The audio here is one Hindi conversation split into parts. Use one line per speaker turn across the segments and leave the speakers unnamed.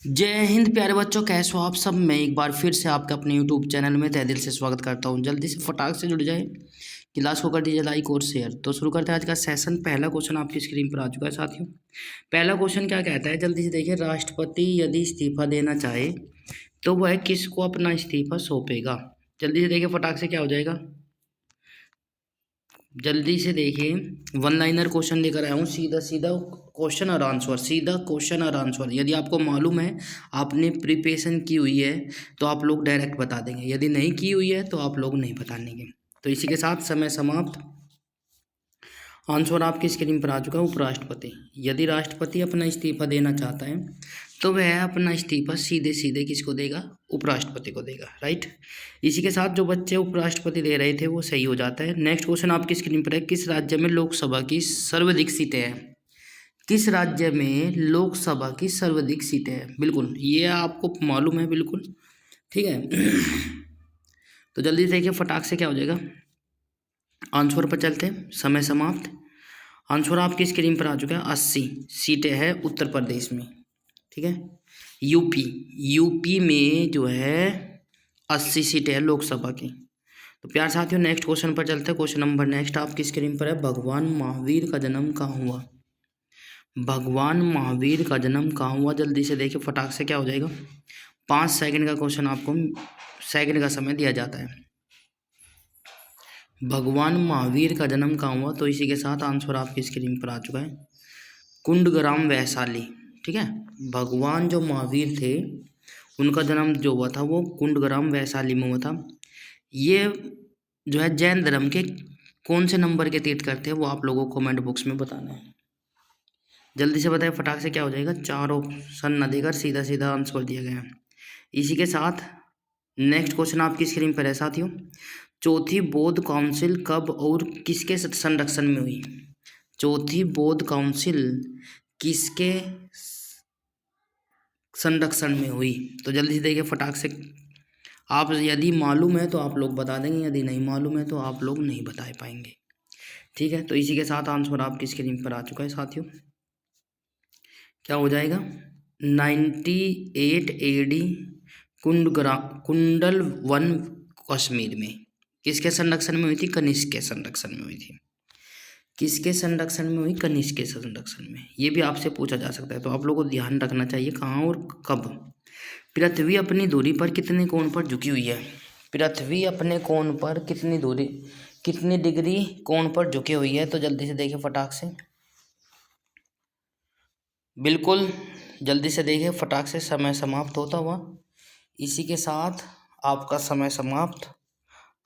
जय हिंद प्यारे बच्चों, कैसे हो आप सब। मैं एक बार फिर से आपके अपने यूट्यूब चैनल में तहे दिल से स्वागत करता हूं। जल्दी से फटाक से जुड़ जाए, क्लास को कर दीजिए लाइक और शेयर। तो शुरू करते हैं आज का सेशन। पहला क्वेश्चन आपकी स्क्रीन पर आ चुका है साथियों। पहला क्वेश्चन क्या कहता है, जल्दी से देखिए। राष्ट्रपति यदि इस्तीफा देना चाहे तो वह किसको अपना इस्तीफा सौंपेगा। जल्दी से देखिए फटाक से क्या हो जाएगा। जल्दी से देखिए, वन लाइनर क्वेश्चन लेकर आया हूँ। सीधा सीधा क्वेश्चन और आंसर, सीधा क्वेश्चन और आंसर। यदि आपको मालूम है, आपने प्रिपरेशन की हुई है, तो आप लोग डायरेक्ट बता देंगे। यदि नहीं की हुई है तो आप लोग नहीं बता देंगे। तो इसी के साथ समय समाप्त। आंसर आपकी स्क्रीन पर आ चुका है। उपराष्ट्रपति। यदि राष्ट्रपति अपना इस्तीफा देना चाहता है तो वह अपना इस्तीफा सीधे सीधे किसको देगा, उपराष्ट्रपति को देगा। राइट। इसी के साथ जो बच्चे उपराष्ट्रपति दे रहे थे वो सही हो जाता है। नेक्स्ट क्वेश्चन आपकी स्क्रीन पर है। किस राज्य में लोकसभा की सर्वाधिक सीटें हैं। किस राज्य में लोकसभा की सर्वाधिक सीटें हैं। बिल्कुल ये आपको मालूम है, बिल्कुल ठीक है। तो जल्दी से देखिए फटाक से क्या हो जाएगा। आंसर पर चलते हैं, समय समाप्त। आंसर आपकी स्क्रीन पर आ चुका है। 80 सीटें हैं उत्तर प्रदेश में। ठीक है। यूपी में जो है 80 सीटें हैं लोकसभा की। तो प्यार साथियों, नेक्स्ट क्वेश्चन पर चलते हैं। क्वेश्चन नंबर नेक्स्ट आपकी स्क्रीन पर है। भगवान महावीर का जन्म कहाँ हुआ। भगवान महावीर का जन्म कहाँ हुआ। जल्दी से देखिए फटाक से क्या हो जाएगा। 5 सेकंड का क्वेश्चन, आपको सेकंड का समय दिया जाता है। भगवान महावीर का जन्म कहाँ हुआ। तो इसी के साथ आंसर आपकी स्क्रीन पर आ चुका है। कुंडग्राम वैशाली। ठीक है। भगवान जो महावीर थे उनका जन्म जो हुआ था वो कुंडग्राम वैशाली में हुआ था। ये जो है जैन धर्म के कौन से नंबर के तीर्थ करते हैं वो आप लोगों को कमेंट बॉक्स में बताना है। जल्दी से बताएं फटाक से क्या हो जाएगा। 4 ऑप्शन न देकर सीधा सीधा आंसर दिया गया है। इसी के साथ नेक्स्ट क्वेश्चन आपकी स्क्रीन पर है साथियों। चौथी बौद्ध काउंसिल कब और किसके संरक्षण में हुई। चौथी बौद्ध काउंसिल किसके संरक्षण में हुई। तो जल्दी से देखिए फटाक से। आप यदि मालूम है तो आप लोग बता देंगे, यदि नहीं मालूम है तो आप लोग नहीं बता पाएंगे। ठीक है। तो इसी के साथ आंसर आपकी स्क्रीन पर आ चुका है साथियों। क्या हो जाएगा। 98 AD कुंडल वन कश्मीर में किसके संरक्षण में हुई थी। कनिष्क के संरक्षण में हुई थी। किसके संरक्षण में हुई। कनिष्क के संरक्षण में। ये भी आपसे पूछा जा सकता है, तो आप लोगों को ध्यान रखना चाहिए कहाँ और कब। पृथ्वी अपनी दूरी पर कितने कोण पर झुकी हुई है। पृथ्वी अपने कोण पर कितनी दूरी, कितनी डिग्री कोण पर झुकी हुई है। तो जल्दी से देखिए फटाक से। बिल्कुल जल्दी से देखिए फटाक से, समय समाप्त होता हुआ। इसी के साथ आपका समय समाप्त।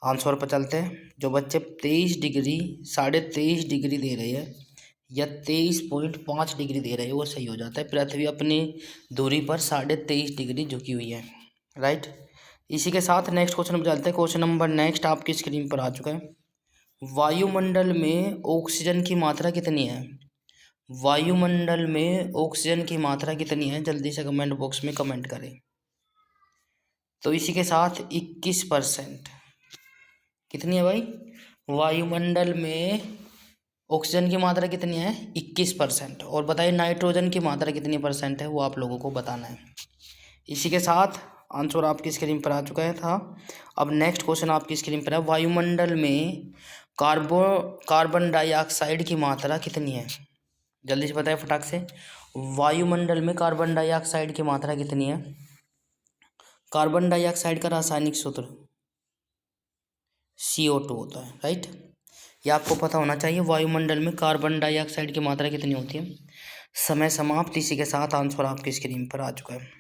आंसर पर चलते हैं। जो बच्चे 23 डिग्री 23.5 डिग्री दे रहे हैं या 23.5 डिग्री दे रहे हैं वो सही हो जाता है। पृथ्वी अपनी दूरी पर 23.5 डिग्री झुकी हुई है। राइट। इसी के साथ नेक्स्ट क्वेश्चन पर चलते हैं। क्वेश्चन नंबर नेक्स्ट आपकी स्क्रीन पर आ चुका है। वायुमंडल में ऑक्सीजन की मात्रा कितनी है। वायुमंडल में ऑक्सीजन की मात्रा कितनी है। जल्दी से कमेंट बॉक्स में कमेंट करें। तो इसी के साथ 21%। कितनी है भाई। वायुमंडल में ऑक्सीजन की मात्रा कितनी है, 21%। और बताइए नाइट्रोजन की मात्रा कितनी परसेंट है, वो आप लोगों को बताना है। इसी के साथ आंसर आपकी स्क्रीन पर आ चुका है था। अब नेक्स्ट क्वेश्चन आपकी स्क्रीन पर है। वायुमंडल में कार्बन डाइऑक्साइड की मात्रा कितनी है। जल्दी से बताएं फटाक से। वायुमंडल में कार्बन डाइऑक्साइड की मात्रा कितनी है। कार्बन डाइऑक्साइड का रासायनिक सूत्र CO2 होता है। राइट। ये आपको पता होना चाहिए। वायुमंडल में कार्बन डाइऑक्साइड की मात्रा कितनी होती है। समय समाप्त। इसी के साथ आंसर आपकी स्क्रीन पर आ चुका है।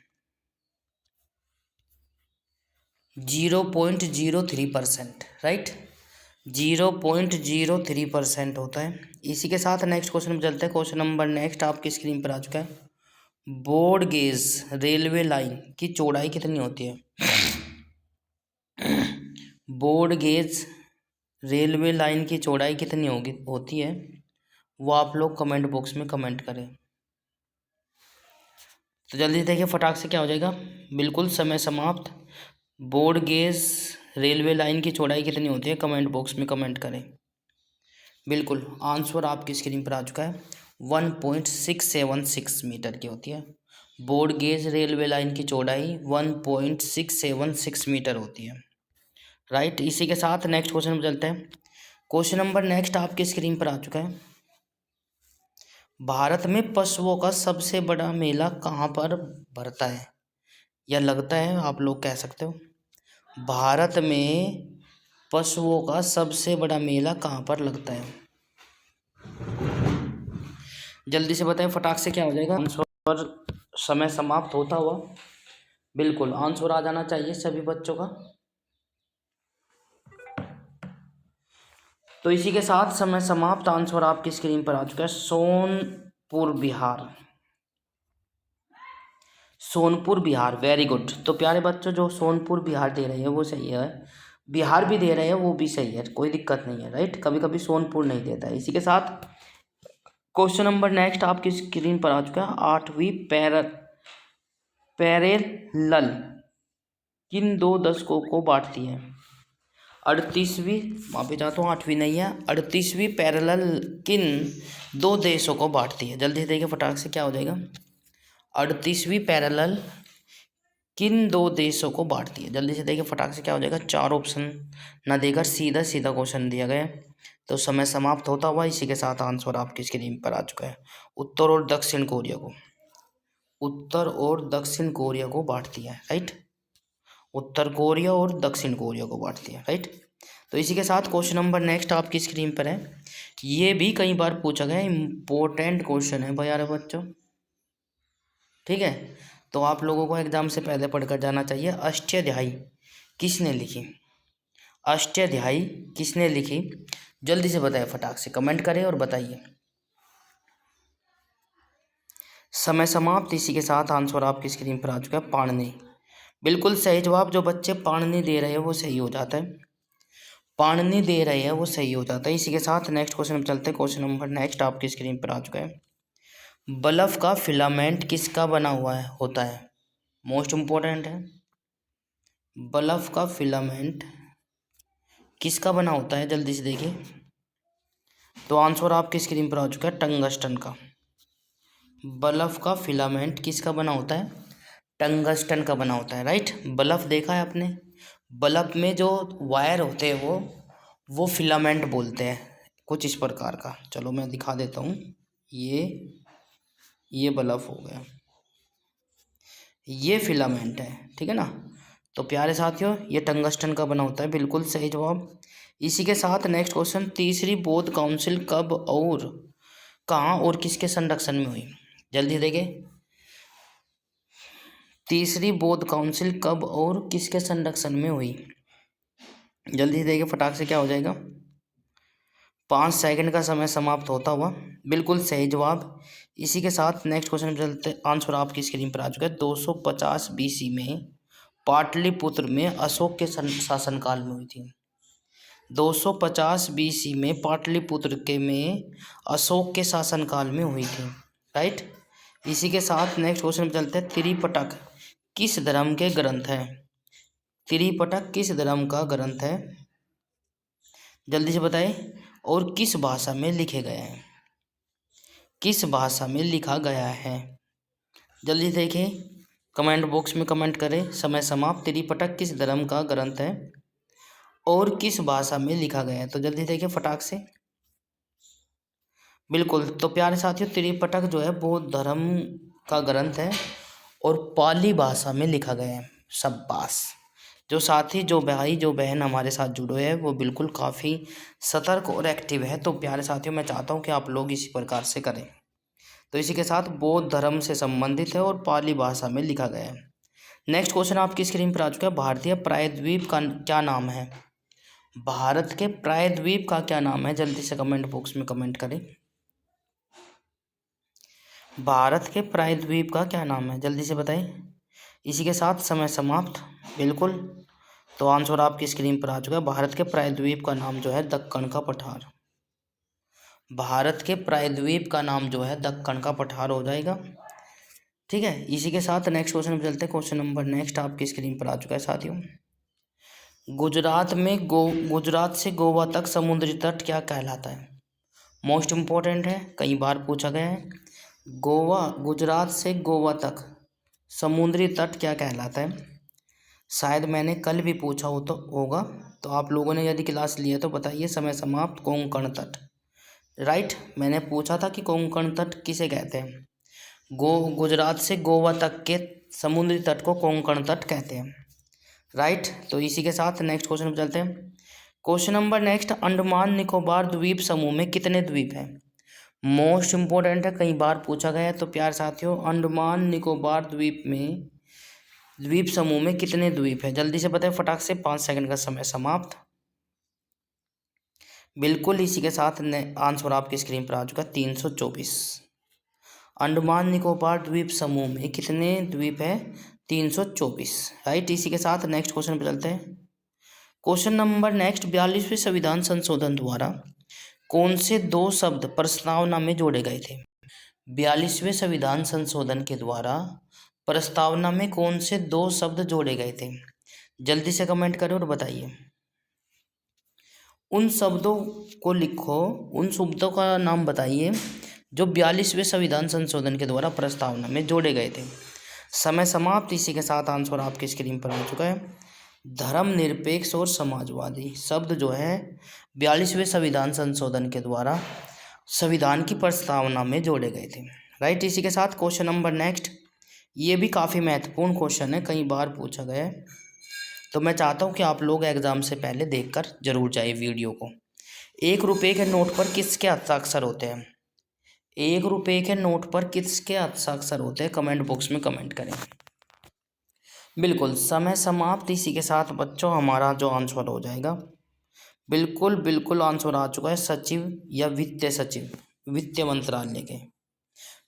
0.03%। राइट। 0.03% होता है। इसी के साथ नेक्स्ट क्वेश्चन में चलते हैं। क्वेश्चन नंबर नेक्स्ट आपकी स्क्रीन पर आ चुका है। ब्रॉड गेज रेलवे लाइन की चौड़ाई कितनी होती है। ब्रॉड गेज रेलवे लाइन की चौड़ाई कितनी होती है वो आप लोग कमेंट बॉक्स में कमेंट करें। तो जल्दी देखिए फटाक से क्या हो जाएगा। बिल्कुल समय समाप्त। ब्रॉड गेज रेलवे लाइन की चौड़ाई कितनी होती है, कमेंट बॉक्स में कमेंट करें। बिल्कुल आंसर आपकी स्क्रीन पर आ चुका है। 1.676 मीटर की होती है। ब्रॉड गेज रेलवे लाइन की चौड़ाई 1.676 मीटर होती है। राइट, इसी के साथ नेक्स्ट क्वेश्चन पर चलते हैं। क्वेश्चन नंबर नेक्स्ट आपकी स्क्रीन पर आ चुका है। भारत में पशुओं का सबसे बड़ा मेला कहाँ पर भरता है या लगता है, आप लोग कह सकते हो। भारत में पशुओं का सबसे बड़ा मेला कहाँ पर लगता है, जल्दी से बताएं, फटाक से क्या हो जाएगा आंसर। समय समाप्त होता हुआ, बिल्कुल आंसर आ जाना चाहिए सभी बच्चों का। तो इसी के साथ समय समाप्त, आंसर आपकी स्क्रीन पर आ चुका है। Sonpur Bihar, Sonpur Bihar, very good. तो प्यारे बच्चों, जो सोनपुर बिहार दे रहे हैं वो सही है, बिहार भी दे रहे हैं वो भी सही है, कोई दिक्कत नहीं है। राइट, कभी कभी सोनपुर नहीं देता है। इसी के साथ क्वेश्चन नंबर नेक्स्ट आपकी स्क्रीन पर आ चुका है। 8वीं पैरेलल किन दो दशकों को बांटती है। 38वीं, वहाँ पे चाहता हूँ 8वीं नहीं है, 38वीं पैरेलल किन दो देशों को बांटती है। जल्दी से देखिए फटाक से क्या हो जाएगा। 38वीं पैरेलल किन दो देशों को बांटती है, जल्दी से देखिए फटाक से क्या हो जाएगा। 4 ऑप्शन ना देकर सीधा सीधा क्वेश्चन दिया गया है। तो समय समाप्त होता हुआ, इसी के साथ आंसर आपकी स्क्रीन पर आ चुका है। उत्तर और दक्षिण कोरिया को, उत्तर और दक्षिण कोरिया को बांटती है। राइट, उत्तर कोरिया और दक्षिण कोरिया को बांटती है। राइट, तो इसी के साथ क्वेश्चन नंबर नेक्स्ट आपकी स्क्रीन पर है। ये भी कई बार पूछा गया इम्पोर्टेंट क्वेश्चन है भाई यार बच्चों, ठीक है। तो आप लोगों को एग्जाम से पहले पढ़कर जाना चाहिए। अष्टाध्यायी किसने लिखी, अष्टाध्यायी किसने लिखी, जल्दी से बताइए फटाक से, कमेंट करें और बताइए। समय समाप्त, इसी के साथ आंसर आपकी स्क्रीन पर आ चुका है। पाणिनि, बिल्कुल सही जवाब। जो बच्चे पाणिनि दे रहे हैं वो सही हो जाता है, पाणिनि दे रहे हैं वो सही हो जाता है। इसी के साथ नेक्स्ट क्वेश्चन पर चलते हैं। क्वेश्चन नंबर नेक्स्ट आपकी स्क्रीन पर आ चुका है। बल्ब का फिलामेंट किसका बना हुआ है होता है, मोस्ट इम्पोर्टेंट है। बल्ब का फिलामेंट किसका बना होता है, जल्दी से देखिए। तो आंसर आपकी स्क्रीन पर आ चुका है, टंगस्टन का। बल्ब का फिलामेंट किसका बना होता है, टंगस्टन का बना होता है। राइट, बल्ब देखा है आपने, बल्ब में जो वायर होते हैं वो फिलामेंट बोलते हैं कुछ इस प्रकार का। चलो मैं दिखा देता हूँ। ये बल्ब हो गया, ये फिलामेंट है, ठीक है ना। तो प्यारे साथियों, ये टंगस्टन का बना होता है, बिल्कुल सही जवाब। इसी के साथ नेक्स्ट क्वेश्चन। तीसरी बौद्ध काउंसिल कब और कहाँ और किसके संरक्षण में हुई, जल्दी देखिए। तीसरी बौद्ध काउंसिल कब और किसके संरक्षण में हुई, जल्दी देखिए फटाक से क्या हो जाएगा। 5 सेकंड का समय समाप्त होता हुआ, बिल्कुल सही जवाब। इसी के साथ नेक्स्ट क्वेश्चन चलते, आंसर आपकी स्क्रीन पर आ चुका है। 250 BC में पाटलिपुत्र में अशोक के शासनकाल में हुई थी। 250 BC में पाटलिपुत्र के में अशोक के शासनकाल में हुई थी। राइट, इसी के साथ नेक्स्ट क्वेश्चन पे चलते हैं। त्रिपिटक किस धर्म के ग्रंथ है, त्रिपिटक किस धर्म का ग्रंथ है, जल्दी से बताइए। और किस भाषा में लिखे गए हैं, किस भाषा में लिखा गया है, जल्दी देखिए, कमेंट बॉक्स में कमेंट करें। समय समाप्त। त्रिपिटक किस धर्म का ग्रंथ है और किस भाषा में लिखा गया है, तो जल्दी देखिए फटाक से। बिल्कुल, तो प्यारे साथियों, त्रिपिटक जो है बौद्ध धर्म का ग्रंथ है और पाली भाषा में लिखा गया है। शाबाश, जो साथी जो भाई जो बहन हमारे साथ जुड़े हैं वो बिल्कुल काफ़ी सतर्क और एक्टिव है। तो प्यारे साथियों, मैं चाहता हूँ कि आप लोग इसी प्रकार से करें। तो इसी के साथ बौद्ध धर्म से संबंधित है और पाली भाषा में लिखा गया है। नेक्स्ट क्वेश्चन आपकी स्क्रीन पर आ चुका है। भारतीय प्रायद्वीप का क्या नाम है, भारत के प्रायद्वीप का क्या नाम है, जल्दी से कमेंट बॉक्स में कमेंट करें। भारत के प्रायद्वीप का क्या नाम है, जल्दी से बताइए। इसी के साथ समय समाप्त, बिल्कुल। तो आंसर आपकी स्क्रीन पर आ चुका है। भारत के प्रायद्वीप का नाम जो है दक्कन का पठार, भारत के प्रायद्वीप का नाम जो है दक्कन का पठार हो जाएगा, ठीक है। इसी के साथ नेक्स्ट क्वेश्चन पर चलते हैं। क्वेश्चन नंबर नेक्स्ट आपकी स्क्रीन पर आ चुका है साथियों। गुजरात से गोवा तक समुद्री तट क्या कहलाता है, मोस्ट इम्पोर्टेंट है, कई बार पूछा गया है। गुजरात से गोवा तक समुद्री तट क्या कहलाता है? शायद मैंने कल भी पूछा हो तो होगा, तो आप लोगों ने यदि क्लास लिया तो बताइए। समय समाप्त। कोंकण तट। राइट, मैंने पूछा था कि कोंकण तट किसे कहते हैं। गुजरात से गोवा तक के समुद्री तट को कोंकण तट कहते हैं। राइट, तो इसी के साथ नेक्स्ट क्वेश्चन पर चलते हैं। Question number next, Andaman Nicobar द्वीप समूह में कितने द्वीप हैं? मोस्ट इंपोर्टेंट है, कई बार पूछा गया है। तो प्यार साथियों, अंडमान निकोबार द्वीप समूह में कितने द्वीप है? जल्दी से बताएं फटाक से, 5 सेकंड का समय समाप्त। बिल्कुल, इसी के साथ आंसर आपकी स्क्रीन पर आ चुका है, 324। अंडमान निकोबार द्वीप समूह में कितने द्वीप है? 324। राइट, इसी के साथ नेक्स्ट क्वेश्चन पर चलते हैं। क्वेश्चन नंबर नेक्स्ट, 42वें संविधान संशोधन द्वारा कौन से 2 शब्द प्रस्तावना में जोड़े गए थे? 42वें संविधान संशोधन के द्वारा प्रस्तावना में कौन से 2 शब्द जोड़े गए थे? जल्दी से कमेंट करें और बताइए। उन शब्दों को लिखो, उन शब्दों का नाम बताइए जो 42वें संविधान संशोधन के द्वारा प्रस्तावना में जोड़े गए थे। समय समाप्त। इसी के साथ आंसर आपकी स्क्रीन पर आ चुका है। धर्मनिरपेक्ष और समाजवादी शब्द जो है 42वें संविधान संशोधन के द्वारा संविधान की प्रस्तावना में जोड़े गए थे। राइट, इसी के साथ क्वेश्चन नंबर नेक्स्ट, ये भी काफ़ी महत्वपूर्ण क्वेश्चन है, कई बार पूछा गया है, तो मैं चाहता हूँ कि आप लोग एग्जाम से पहले देखकर जरूर जाइए वीडियो को। 1 रुपये के नोट पर किसके हस्ताक्षर होते हैं? 1 रुपये के नोट पर किसके हस्ताक्षर होते हैं? कमेंट बॉक्स में कमेंट करें। बिल्कुल, समय समाप्त। इसी के साथ बच्चों हमारा जो आंसर हो जाएगा, बिल्कुल आंसर आ चुका है, सचिव या वित्त सचिव, वित्त मंत्रालय के,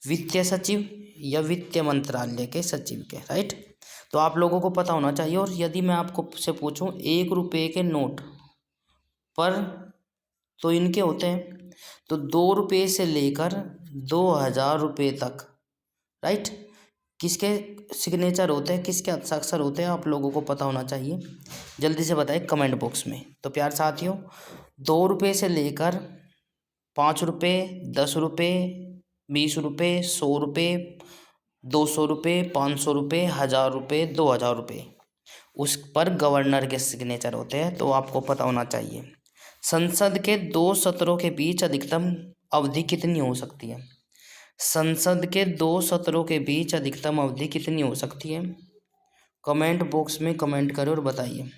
वित्तीय सचिव या वित्त मंत्रालय के सचिव के। राइट, तो आप लोगों को पता होना चाहिए। और यदि मैं आपको से पूछूं 1 रुपये के नोट पर, तो इनके होते हैं, तो 2 रुपये से लेकर 2000 रुपये तक। राइट, किसके सिग्नेचर होते हैं, किसके हस्ताक्षर होते हैं, आप लोगों को पता होना चाहिए। जल्दी से बताएं कमेंट बॉक्स में। तो प्यार साथियों, 2 रुपये से लेकर 5 रुपये, 10 रुपये, 20 रुपये, 100 रुपये, 200 रुपये, 500 रुपये, 1000 रुपये, 2000 रुपये, उस पर गवर्नर के सिग्नेचर होते हैं, तो आपको पता होना चाहिए। संसद के 2 सत्रों के बीच अधिकतम अवधि कितनी हो सकती है? संसद के 2 सत्रों के बीच अधिकतम अवधि कितनी हो सकती है? कमेंट बॉक्स में कमेंट करें और बताइए।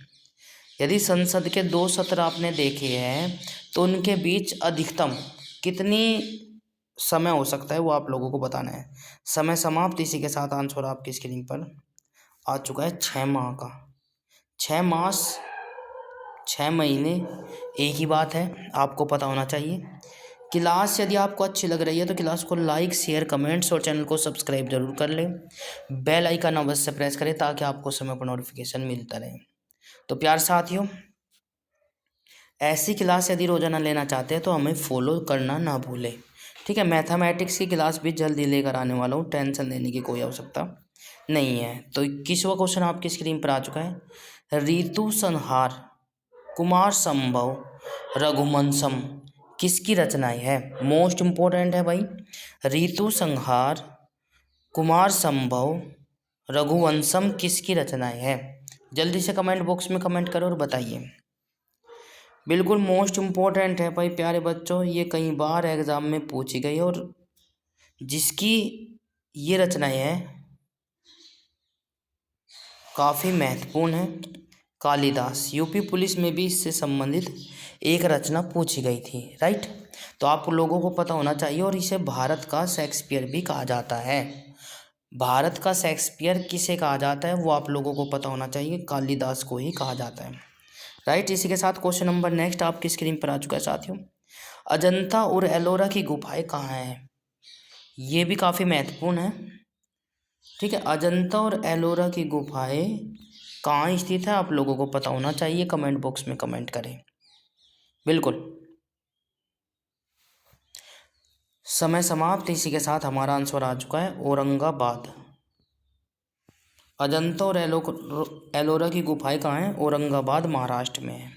यदि संसद के 2 सत्र आपने देखे हैं तो उनके बीच अधिकतम कितनी समय हो सकता है, वो आप लोगों को बताना है। समय समाप्त। इसी के साथ आंसर आपकी स्क्रीन पर आ चुका है, 6 माह का। 6 मास, 6 महीने, एक ही बात है, आपको पता होना चाहिए। क्लास यदि आपको अच्छी लग रही है तो क्लास को लाइक, शेयर, कमेंट्स और चैनल को सब्सक्राइब जरूर कर लें। बेल आइकन अवश्य प्रेस करें ताकि आपको समय पर नोटिफिकेशन मिलता रहे। तो प्यार साथियों, ऐसी क्लास यदि रोजाना लेना चाहते हैं तो हमें फॉलो करना ना भूलें। ठीक है, मैथमेटिक्स की क्लास भी जल्दी लेकर आने वाला हूँ, टेंशन लेने की कोई आवश्यकता नहीं है। तो 21वां क्वेश्चन आपकी स्क्रीन पर आ चुका है। ऋतु संहार, कुमार संभव, रघुवंशम किसकी रचनाएं है? मोस्ट इंपॉर्टेंट है भाई। ऋतु संहार, कुमार संभव, रघुवंशम किसकी रचनाएं है? जल्दी से कमेंट बॉक्स में कमेंट करो और बताइए। बिल्कुल मोस्ट इम्पोर्टेंट है भाई प्यारे बच्चों, ये कई बार एग्जाम में पूछी गई और जिसकी ये रचनाएं हैं काफ़ी महत्वपूर्ण है। कालिदास, यूपी पुलिस में भी इससे संबंधित एक रचना पूछी गई थी। राइट, तो आप लोगों को पता होना चाहिए। और इसे भारत का शेक्सपियर भी कहा जाता है। भारत का शेक्सपियर किसे कहा जाता है वो आप लोगों को पता होना चाहिए, कालिदास को ही कहा जाता है। राइट, इसी के साथ क्वेश्चन नंबर नेक्स्ट आपकी स्क्रीन पर आ चुका है साथियों। अजंता और एलोरा की गुफाएं कहाँ हैं? ये भी काफ़ी महत्वपूर्ण है। ठीक है, अजंता और एलोरा की गुफाएं कहाँ स्थित है आप लोगों को पता होना चाहिए, कमेंट बॉक्स में कमेंट करें। बिल्कुल, समय समाप्त। इसी के साथ हमारा आंसर आ चुका है, औरंगाबाद। अजंता और एलोरा की गुफाएं कहाँ हैं? औरंगाबाद, महाराष्ट्र में है।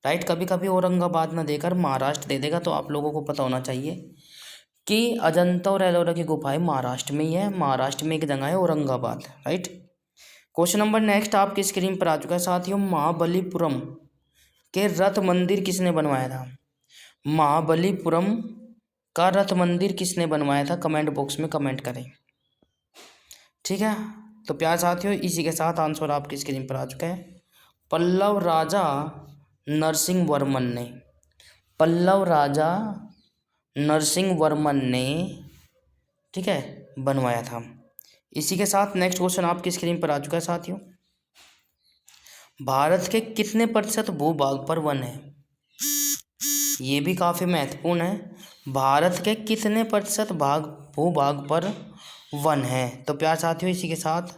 राइट, कभी कभी औरंगाबाद ना देकर महाराष्ट्र दे देगा, तो आप लोगों को पता होना चाहिए कि अजंता और एलोरा की गुफाएं महाराष्ट्र में ही है, महाराष्ट्र में एक जगह है Aurangabad, right. Question number next आपकी स्क्रीन पर आ चुका है साथियों, महाबलीपुरम के रथ मंदिर किसने बनवाया था? महाबलीपुरम का रथ मंदिर किसने बनवाया था? कमेंट बॉक्स में कमेंट करें, ठीक है। तो प्यार साथियों, इसी के साथ आंसर आपकी स्क्रीन पर आ चुका है। पल्लव राजा नरसिंह वर्मन ने, पल्लव राजा नरसिंह वर्मन ने, ठीक है, बनवाया था। इसी के साथ नेक्स्ट क्वेश्चन आपकी स्क्रीन पर आ चुका है साथियों, भारत के कितने प्रतिशत भूभाग पर वन है? ये भी काफ़ी महत्वपूर्ण है, भारत के कितने प्रतिशत भूभाग पर वन है? तो प्यार साथियों, इसी के साथ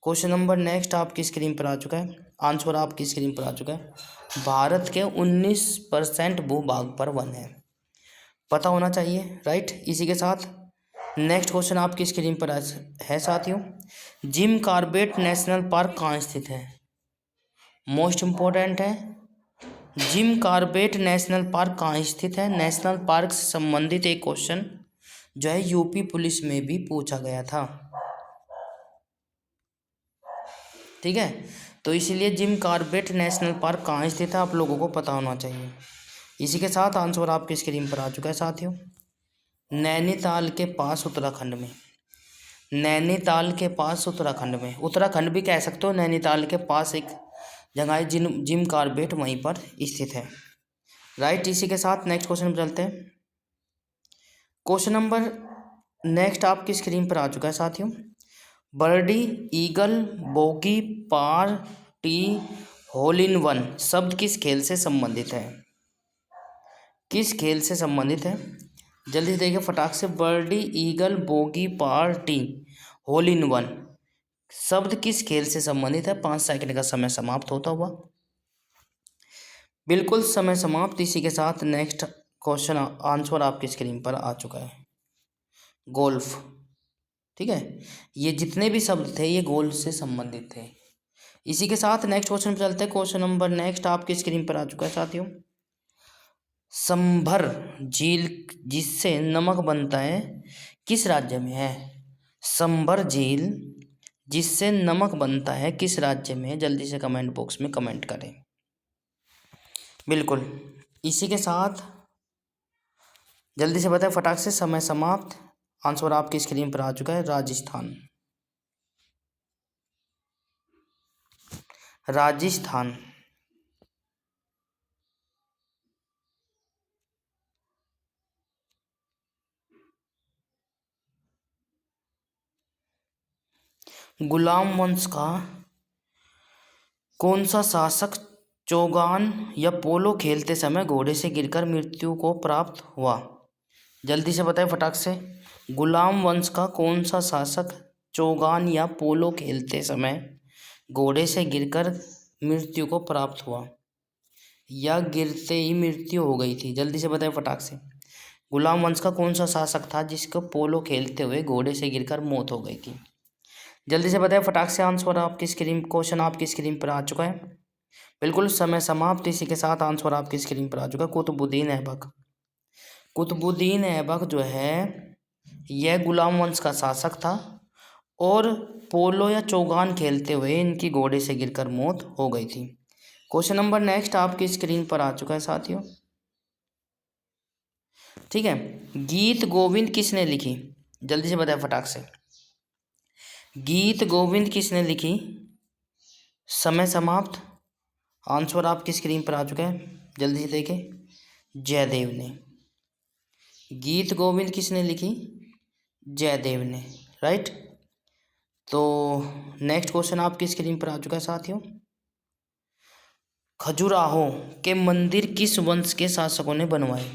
क्वेश्चन नंबर नेक्स्ट आपकी स्क्रीन पर आ चुका है, आंसर आपकी स्क्रीन पर आ चुका है, भारत के 19% भूभाग पर वन है, पता होना चाहिए, राइट। इसी के साथ नेक्स्ट क्वेश्चन आपकी स्क्रीन पर है साथियों, जिम कॉर्बेट नेशनल पार्क कहाँ स्थित है? मोस्ट इम्पोर्टेंट है, जिम कॉर्बेट नेशनल पार्क कहाँ स्थित है? नेशनल पार्क से संबंधित एक क्वेश्चन जो है यूपी पुलिस में भी पूछा गया था, ठीक है। तो इसीलिए जिम कॉर्बेट नेशनल पार्क कहाँ स्थित है आप लोगों को पता होना चाहिए। इसी के साथ आंसर आपकी स्क्रीन पर आ चुका है साथियों, नैनीताल के पास उत्तराखंड में, नैनीताल के पास उत्तराखंड में, उत्तराखंड भी कह सकते हो, नैनीताल के पास एक जगह है जिम कॉर्बेट वहीं पर स्थित है, राइट। इसी के साथ नेक्स्ट क्वेश्चन पर चलते हैं। क्वेश्चन नंबर नेक्स्ट आपकी स्क्रीन पर आ चुका है साथियों, birdie, eagle, bogey, par, tee, hole in one शब्द किस खेल से संबंधित है? किस खेल से संबंधित है? जल्दी से देखिए फटाक से, birdie, eagle, bogey, par, tee, hole in one शब्द किस खेल से संबंधित है? 5 सेकंड का समय समाप्त होता हुआ, बिल्कुल समय समाप्त। इसी के साथ नेक्स्ट क्वेश्चन आंसर आपकी स्क्रीन पर आ चुका है, गोल्फ, ठीक है। ये जितने भी शब्द थे ये गोल्फ से संबंधित थे। इसी के साथ नेक्स्ट क्वेश्चन पर चलते हैं। क्वेश्चन नंबर नेक्स्ट आपकी स्क्रीन पर आ चुका है साथियों, संभर झील जिससे नमक बनता है किस राज्य में है? संभर झील जिससे नमक बनता है किस राज्य में है? जल्दी से कमेंट बॉक्स में कमेंट करें, बिल्कुल। इसी के साथ जल्दी से बताएं फटाक से, समय समाप्त। आंसर आपकी स्क्रीन पर आ चुका है, राजस्थान, राजस्थान। गुलाम वंश का कौन सा शासक चौगान या पोलो खेलते समय घोड़े से गिरकर मृत्यु को प्राप्त हुआ? जल्दी से बताएं फटाक से, गुलाम वंश का कौन सा शासक चौगान या पोलो खेलते समय घोड़े से गिरकर मृत्यु को प्राप्त हुआ या गिरते ही मृत्यु हो गई थी? जल्दी से बताएं फटाक से, गुलाम वंश का कौन सा शासक था जिसको पोलो खेलते हुए घोड़े से गिरकर मौत हो गई थी? जल्दी से बताएं फटाक से, आंसर आपकी स्क्रीन, क्वेश्चन आपकी स्क्रीन पर आ चुका है, बिल्कुल समय समाप्त। इसी के साथ आंसर आपकी स्क्रीन पर आ चुका है, कुतुबुद्दीन ऐबक। कुतुबुद्दीन ऐबक जो है यह गुलाम वंश का शासक था और पोलो या चौगान खेलते हुए इनकी घोड़े से गिरकर मौत हो गई थी। क्वेश्चन नंबर नेक्स्ट आपकी स्क्रीन पर आ चुका है साथियों, ठीक है। गीत गोविंद किसने लिखी? जल्दी से बताएं फटाक से, गीत गोविंद किसने लिखी? समय समाप्त। आंसर आपकी स्क्रीन पर आ चुका है, जल्दी से देखें, जयदेव ने। गीत गोविंद किसने लिखी? जयदेव ने, राइट। तो नेक्स्ट क्वेश्चन आपकी स्क्रीन पर आ चुका है साथियों, खजुराहो के मंदिर किस वंश के शासकों ने बनवाए?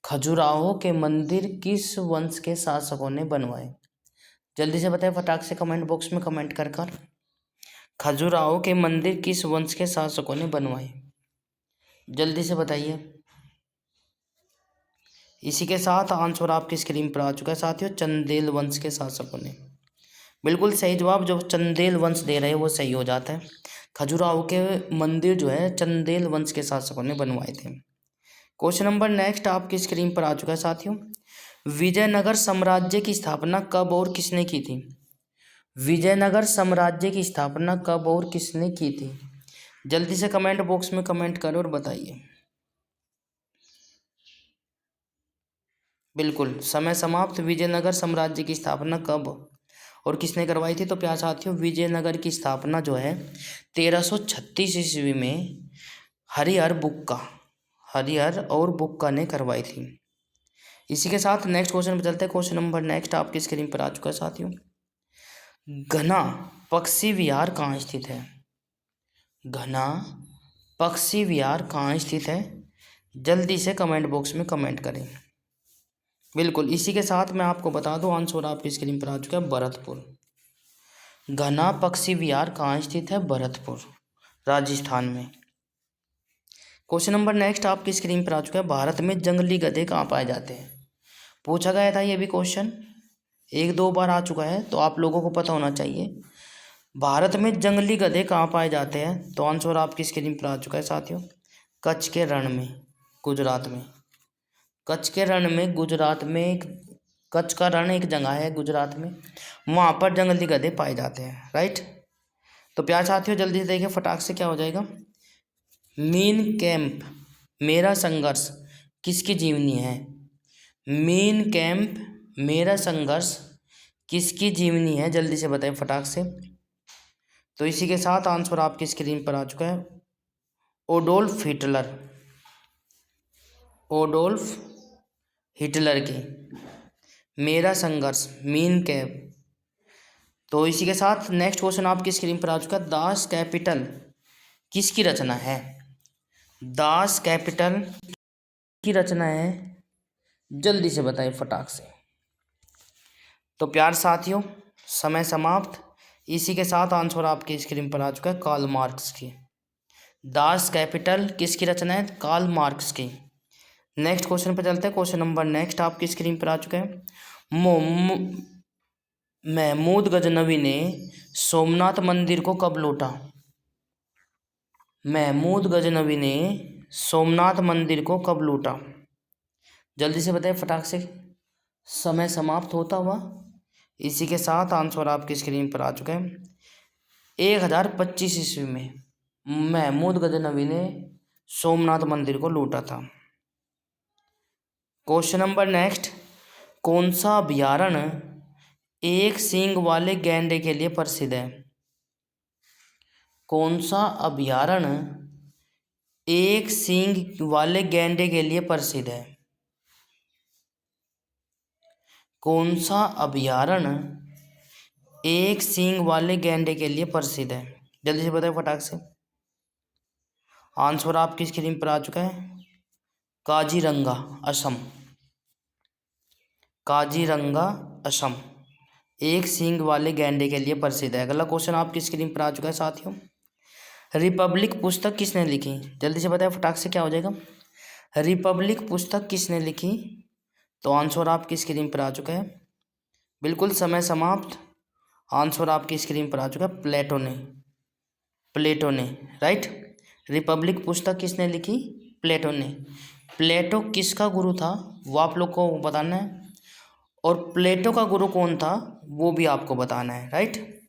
खजुराहो के मंदिर किस वंश के शासकों ने बनवाए? जल्दी से बताएं फटाक से कमेंट बॉक्स में कमेंट कर खजुराहो के मंदिर किस वंश के शासकों ने बनवाए? जल्दी से बताइए। इसी के साथ आंसर आपकी स्क्रीन पर आ चुका है साथियों, चंदेल वंश के शासकों ने। बिल्कुल सही जवाब, जो चंदेल वंश दे रहे हैं वो सही हो जाता है। खजुराहो के मंदिर जो है चंदेल वंश के शासकों ने बनवाए थे। क्वेश्चन नंबर नेक्स्ट आपकी स्क्रीन पर आ चुका है साथियों, विजयनगर साम्राज्य की स्थापना कब और किसने की थी? विजयनगर साम्राज्य की स्थापना कब और किसने की थी? जल्दी से कमेंट बॉक्स में कमेंट करो और बताइए। बिल्कुल, समय समाप्त। विजयनगर साम्राज्य की स्थापना कब और किसने करवाई थी? तो प्यारे साथियों, विजयनगर की स्थापना जो है 1336 ईस्वी में हरिहर और बुक्का ने करवाई थी। इसी के साथ नेक्स्ट क्वेश्चन पर चलते हैं। क्वेश्चन नंबर नेक्स्ट आपकी स्क्रीन पर आ चुका है साथियों। घना पक्षी विहार कहाँ स्थित है? घना पक्षी विहार कहाँ स्थित है? जल्दी से कमेंट बॉक्स में कमेंट करें। बिल्कुल, इसी के साथ मैं आपको बता दूं, आंसर आपकी स्क्रीन पर आ चुका है, भरतपुर। घना पक्षी विहार कहाँ स्थित है? भरतपुर, राजस्थान में। क्वेश्चन नंबर नेक्स्ट आपकी स्क्रीन पर आ चुका है। भारत में जंगली गधे कहाँ पाए जाते हैं? पूछा गया था ये भी क्वेश्चन, एक दो बार आ चुका है, तो आप लोगों को पता होना चाहिए। भारत में जंगली गधे कहाँ पाए जाते हैं? तो आंसर आपकी स्क्रीन पर आ चुका है साथियों, कच्छ के रण में, गुजरात में। कच्छ के रण में, गुजरात में एक कच्छ का रण एक जगह है गुजरात में, वहाँ पर जंगली गधे पाए जाते हैं, राइट। तो प्यारे साथियों, जल्दी से देखिए फटाक से क्या हो जाएगा। मीन कैंप मेरा संघर्ष किसकी जीवनी है? मीन कैंप मेरा संघर्ष किसकी जीवनी है? जल्दी से बताइए फटाक से। तो इसी के साथ आंसर आपकी स्क्रीन पर आ चुका है, ओडोल्फ हिटलर। ओडोल्फ हिटलर की मेरा संघर्ष, मीन कैंप। तो इसी के साथ नेक्स्ट क्वेश्चन आपकी स्क्रीन पर आ चुका है। दास कैपिटल किसकी रचना है? दास कैपिटल की रचना है, जल्दी से बताइए फटाक से। तो प्यार साथियों, समय समाप्त। इसी के साथ आंसर आपकी स्क्रीन पर आ चुका है, कार्ल मार्क्स की। दास कैपिटल किसकी रचना है? कार्ल मार्क्स की। नेक्स्ट क्वेश्चन पर चलते हैं। क्वेश्चन नंबर नेक्स्ट आपकी स्क्रीन पर आ चुका है। महमूद गजनवी ने सोमनाथ मंदिर को कब लूटा? महमूद गजनवी ने सोमनाथ मंदिर को कब लूटा? जल्दी से बताइए फटाक से, समय समाप्त होता हुआ। इसी के साथ आंसर आपकी स्क्रीन पर आ चुका है, 1025 ईस्वी में महमूद गजनवी ने सोमनाथ मंदिर को लूटा था। क्वेश्चन नंबर नेक्स्ट, कौन सा अभयारण्य एक सींग वाले गैंडे के लिए प्रसिद्ध है? कौन सा अभयारण्य एक सींग वाले गैंडे के लिए प्रसिद्ध है? कौन सा अभयारण्य एक सींग वाले गैंडे के लिए प्रसिद्ध है? जल्दी से बताओ फटाक से। आंसर आपकी स्क्रीन पर आ चुका है, काजीरंगा, असम। काजीरंगा, असम एक सींग वाले गैंडे के लिए प्रसिद्ध है। अगला क्वेश्चन आपकी स्क्रीन पर आ चुका है साथियों। रिपब्लिक पुस्तक किसने लिखी? जल्दी से बताएं फटाक से, क्या हो जाएगा। रिपब्लिक पुस्तक किसने लिखी? तो आंसर आपकी स्क्रीन पर आ चुका है, बिल्कुल समय समाप्त। आंसर आपकी स्क्रीन पर आ चुका है, प्लेटो ने। प्लेटो ने, राइट। रिपब्लिक पुस्तक किसने लिखी? प्लेटो ने। प्लेटो किसका गुरु था वो आप लोग को बताना है, और प्लेटो का गुरु कौन था वो भी आपको बताना है, राइट।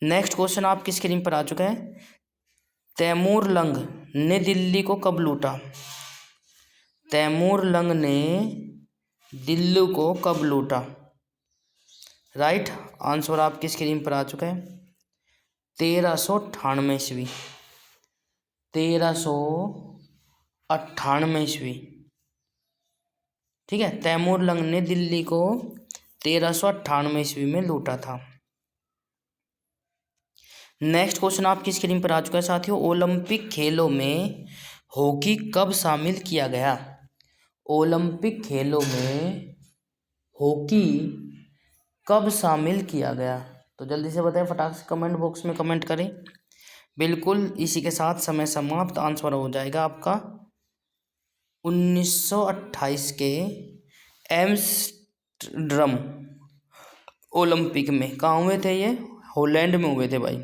नेक्स्ट क्वेश्चन आपकी स्क्रीन पर आ चुका है। तैमूर लंग ने दिल्ली को कब लूटा? तैमूर लंग ने दिल्ली को कब लूटा? राइट, आंसर आपकी स्क्रीन पर आ चुका है, 1398 ईस्वी। 1398 ईस्वी, ठीक है। तैमूर लंग ने दिल्ली को 1398 ईस्वी में लूटा था। नेक्स्ट क्वेश्चन आपकी स्क्रीन पर आ चुका है साथियों। ओलंपिक खेलों में हॉकी कब शामिल किया गया? ओलंपिक खेलों में हॉकी कब शामिल किया गया? तो जल्दी से बताएं फटाक से, कमेंट बॉक्स में कमेंट करें। बिल्कुल, इसी के साथ समय समाप्त। आंसर हो जाएगा आपका 1928 के एम्स्टर्डम ओलंपिक में। कहाँ हुए थे ये? हॉलैंड में हुए थे भाई।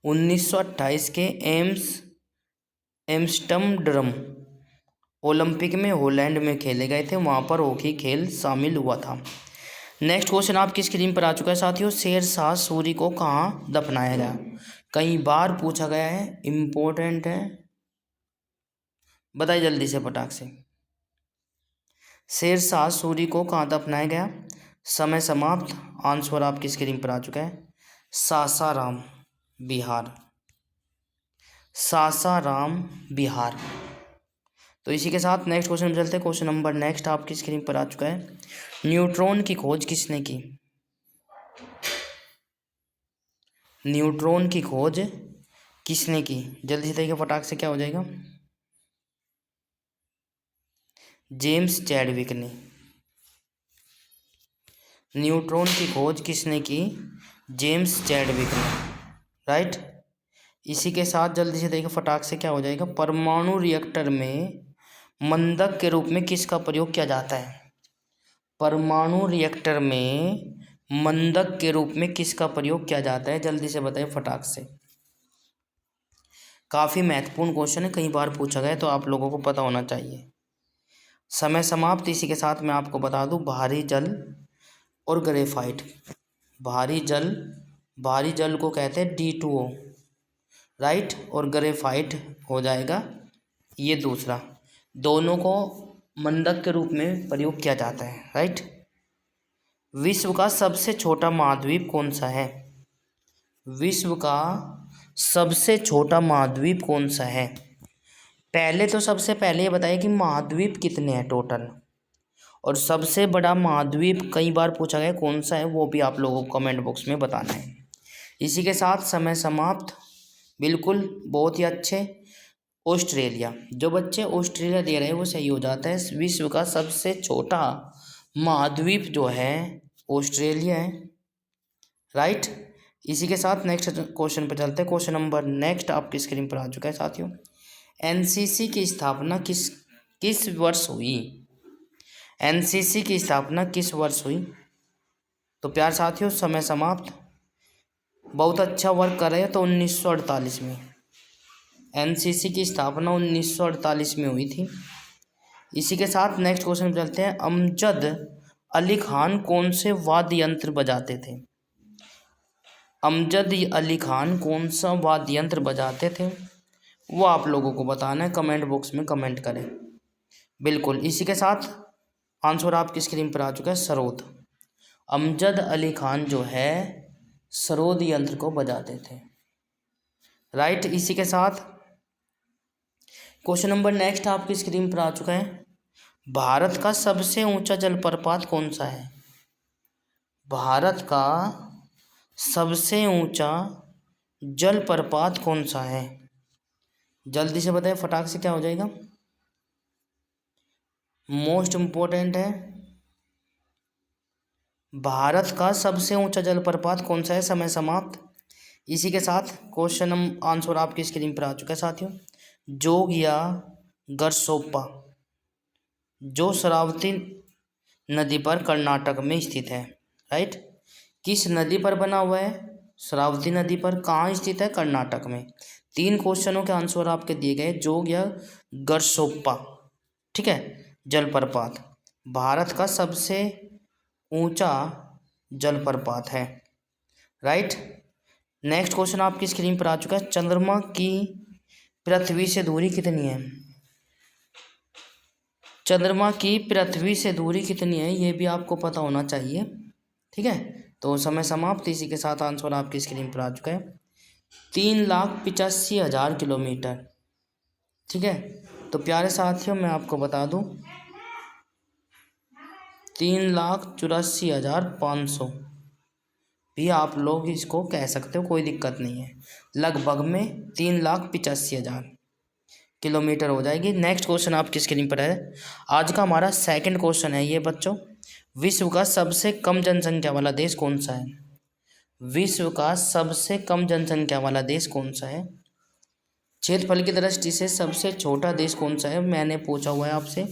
1928 के एम्स्टर्डम ओलंपिक में हॉलैंड में खेले गए थे, वहाँ पर हॉकी खेल शामिल हुआ था। नेक्स्ट क्वेश्चन आपकी स्क्रीन पर आ चुका है साथियों, शेरशाह सूरी को कहाँ दफनाया गया? कई बार पूछा गया है, इम्पोर्टेंट है, बताइए जल्दी से फटाक से। शेरशाह सूरी को कहाँ दफनाया गया? समय समाप्त। आंसर आपकी स्क्रीन पर आ चुका है, सासाराम बिहार, सासाराम बिहार। तो इसी के साथ नेक्स्ट क्वेश्चन में चलते हैं। क्वेश्चन नंबर नेक्स्ट आपकी स्क्रीन पर आ चुका है, न्यूट्रॉन की खोज किसने की? न्यूट्रॉन की खोज किसने की? जल्दी से देखिए फटाक से, क्या हो जाएगा? जेम्स चैडविक ने। न्यूट्रॉन की खोज किसने की? जेम्स चैडविक ने, राइट। इसी के साथ जल्दी से देखिए फटाक से, क्या हो जाएगा? परमाणु रिएक्टर में मंदक के रूप में किसका प्रयोग किया जाता है? परमाणु रिएक्टर में मंदक के रूप में किसका प्रयोग किया जाता है? जल्दी से बताइए फटाक से। काफ़ी महत्वपूर्ण क्वेश्चन है, कई बार पूछा गया, तो आप लोगों को पता होना चाहिए। समय समाप्त। इसी के साथ मैं आपको बता दूं, भारी जल और ग्रेफाइट। भारी जल को कहते हैं D2O, राइट, और ग्रेफाइट हो जाएगा ये दूसरा। दोनों को मंदक के रूप में प्रयोग किया जाता है, राइट। विश्व का सबसे छोटा महाद्वीप कौन सा है? विश्व का सबसे छोटा महाद्वीप कौन सा है? पहले तो सबसे पहले ये बताइए कि महाद्वीप कितने हैं टोटल, और सबसे बड़ा महाद्वीप कई बार पूछा गया कौन सा है, वो भी आप लोगों को कमेंट बॉक्स में बताना है। इसी के साथ समय समाप्त। बिल्कुल, बहुत ही अच्छे। ऑस्ट्रेलिया, जो बच्चे ऑस्ट्रेलिया दे रहे हैं वो सही हो जाता है। विश्व का सबसे छोटा महाद्वीप जो है ऑस्ट्रेलिया है, राइट। इसी के साथ नेक्स्ट क्वेश्चन पर चलते हैं। क्वेश्चन नंबर नेक्स्ट आपकी स्क्रीन पर आ चुका है साथियों, एनसीसी की स्थापना किस वर्ष हुई? एनसीसी की स्थापना किस वर्ष हुई? तो प्यार साथियों, समय समाप्त। बहुत अच्छा वर्क कर रहे हैं। तो 1948 में एनसीसी की स्थापना 1948 में हुई थी। इसी के साथ नेक्स्ट क्वेश्चन पे चलते हैं, अमजद अली खान कौन से वाद्य यंत्र बजाते थे? अमजद अली खान कौन सा वाद्य यंत्र बजाते थे, वो आप लोगों को बताना है, कमेंट बॉक्स में कमेंट करें। बिल्कुल, इसी के साथ आंसर आपकी स्क्रीन पर आ चुका है, सरोद। अमजद अली खान जो है सरोद यंत्र को बजाते थे, राइट। इसी के साथ क्वेश्चन नंबर नेक्स्ट आपकी स्क्रीन पर आ चुका है, भारत का सबसे ऊंचा जलप्रपात कौन सा है? भारत का सबसे ऊंचा जलप्रपात कौन सा है? जल्दी से बताइए फटाक से, क्या हो जाएगा? मोस्ट इम्पोर्टेंट है, भारत का सबसे ऊंचा जलप्रपात कौन सा है? समय समाप्त। इसी के साथ क्वेश्चन आंसर आपकी स्क्रीन पर आ चुका है साथियों, जोग या गरसोप्पा, जो शरावती नदी पर कर्नाटक में स्थित है, राइट। किस नदी पर बना हुआ है? शरावती नदी पर। कहाँ स्थित है? कर्नाटक में। 3 क्वेश्चनों के आंसर आपके दिए गए, जोग या गरसोप्पा, ठीक है, जलप्रपात भारत का सबसे ऊंचा जलप्रपात है, राइट। नेक्स्ट क्वेश्चन आपकी स्क्रीन पर आ चुका है, चंद्रमा की पृथ्वी से दूरी कितनी है? चंद्रमा की पृथ्वी से दूरी कितनी है, ये भी आपको पता होना चाहिए, ठीक है। तो समय समाप्त। इसी के साथ आंसर आपकी स्क्रीन पर आ चुका है, 3,85,000 किलोमीटर, ठीक है। तो प्यारे साथियों, मैं आपको बता दूं 3,84,500 भी आप लोग इसको कह सकते हो, कोई दिक्कत नहीं है। लगभग में 3,85,000 किलोमीटर हो जाएगी। नेक्स्ट क्वेश्चन आपकी स्क्रीन पर है, आज का हमारा सेकंड क्वेश्चन है ये बच्चों, विश्व का सबसे कम जनसंख्या वाला देश कौन सा है? विश्व का सबसे कम जनसंख्या वाला देश कौन सा है? क्षेत्रफल की दृष्टि से सबसे छोटा देश कौन सा है, मैंने पूछा हुआ है आपसे,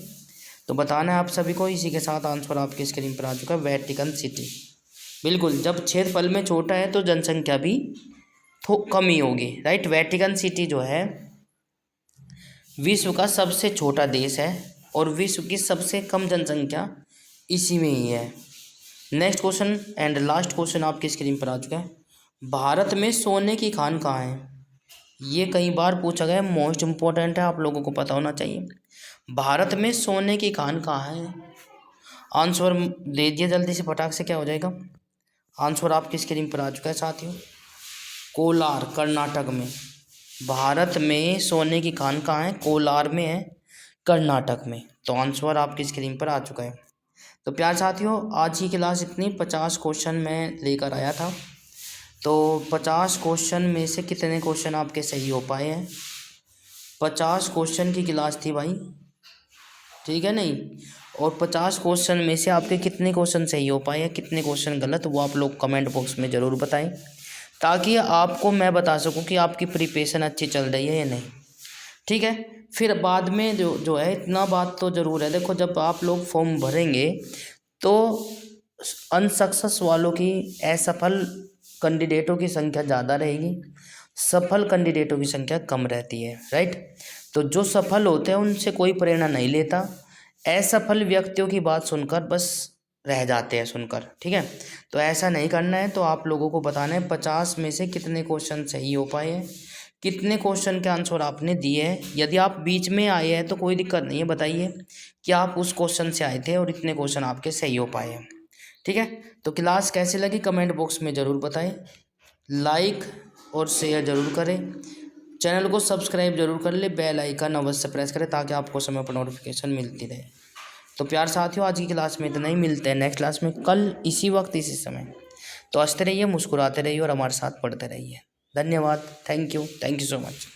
तो बताना है आप सभी को। इसी के साथ आंसर आपकी स्क्रीन पर आ चुका है, वेटिकन सिटी। बिल्कुल, जब क्षेत्रफल में छोटा है तो जनसंख्या भी कम ही होगी, राइट। वेटिकन सिटी जो है विश्व का सबसे छोटा देश है और विश्व की सबसे कम जनसंख्या इसी में ही है। Next question and last question आपकी स्क्रीन पर आ चुका है। भारत में सोने की खान कहाँ है? ये कई बार पूछा गया है, मोस्ट इम्पोर्टेंट है, आप लोगों को पता होना चाहिए। भारत में सोने की खान कहाँ है? आंसर दे दिए जल्दी से, फटाक से, क्या हो जाएगा? आंसर आपकी स्क्रीन पर आ चुका है साथियों, कोलार, कर्नाटक में। भारत में सोने की खान कहाँ है? कोलार में है, कर्नाटक में। तो आंसर आपकी स्क्रीन पर आ चुका है। तो प्यार साथियों, आज की क्लास इतनी, 50 क्वेश्चन मैं लेकर आया था। तो 50 क्वेश्चन में से कितने क्वेश्चन आपके सही हो पाए हैं? 50 क्वेश्चन की क्लास थी भाई, ठीक है नहीं? और 50 क्वेश्चन में से आपके कितने क्वेश्चन सही हो पाए हैं, कितने क्वेश्चन गलत, वो आप लोग कमेंट बॉक्स में ज़रूर बताएं, ताकि आपको मैं बता सकूं कि आपकी प्रिपरेशन अच्छी चल रही है या नहीं, ठीक है? फिर बाद में जो है, इतना बात तो ज़रूर है, देखो जब आप लोग फॉर्म भरेंगे तो अनसक्सेस वालों की, असफल कैंडिडेटों की संख्या ज़्यादा रहेगी, सफल कैंडिडेटों की संख्या कम रहती है, राइट? तो जो सफल होते हैं उनसे कोई प्रेरणा नहीं लेता, असफल व्यक्तियों की बात सुनकर बस रह जाते हैं सुनकर, ठीक है? तो ऐसा नहीं करना है। तो आप लोगों को बताना है 50 में से कितने क्वेश्चन सही हो पाए हैं, कितने क्वेश्चन के आंसर आपने दिए हैं। यदि आप बीच में आए हैं तो कोई दिक्कत नहीं है, बताइए कि आप उस क्वेश्चन से आए थे और इतने क्वेश्चन आपके सही हो पाए हैं, ठीक है? तो क्लास कैसी लगी कमेंट बॉक्स में ज़रूर बताएं, लाइक और शेयर ज़रूर करें, चैनल को सब्सक्राइब जरूर कर ले, बेल आइकन अवश्य प्रेस करें ताकि आपको समय पर नोटिफिकेशन मिलती रहे। तो प्यार साथियों, आज की क्लास में इतना ही, मिलते हैं नेक्स्ट क्लास में कल इसी वक्त इसी समय। तो हंसते रहिए, मुस्कुराते रहिए और हमारे साथ पढ़ते रहिए। धन्यवाद, थैंक यू सो मच।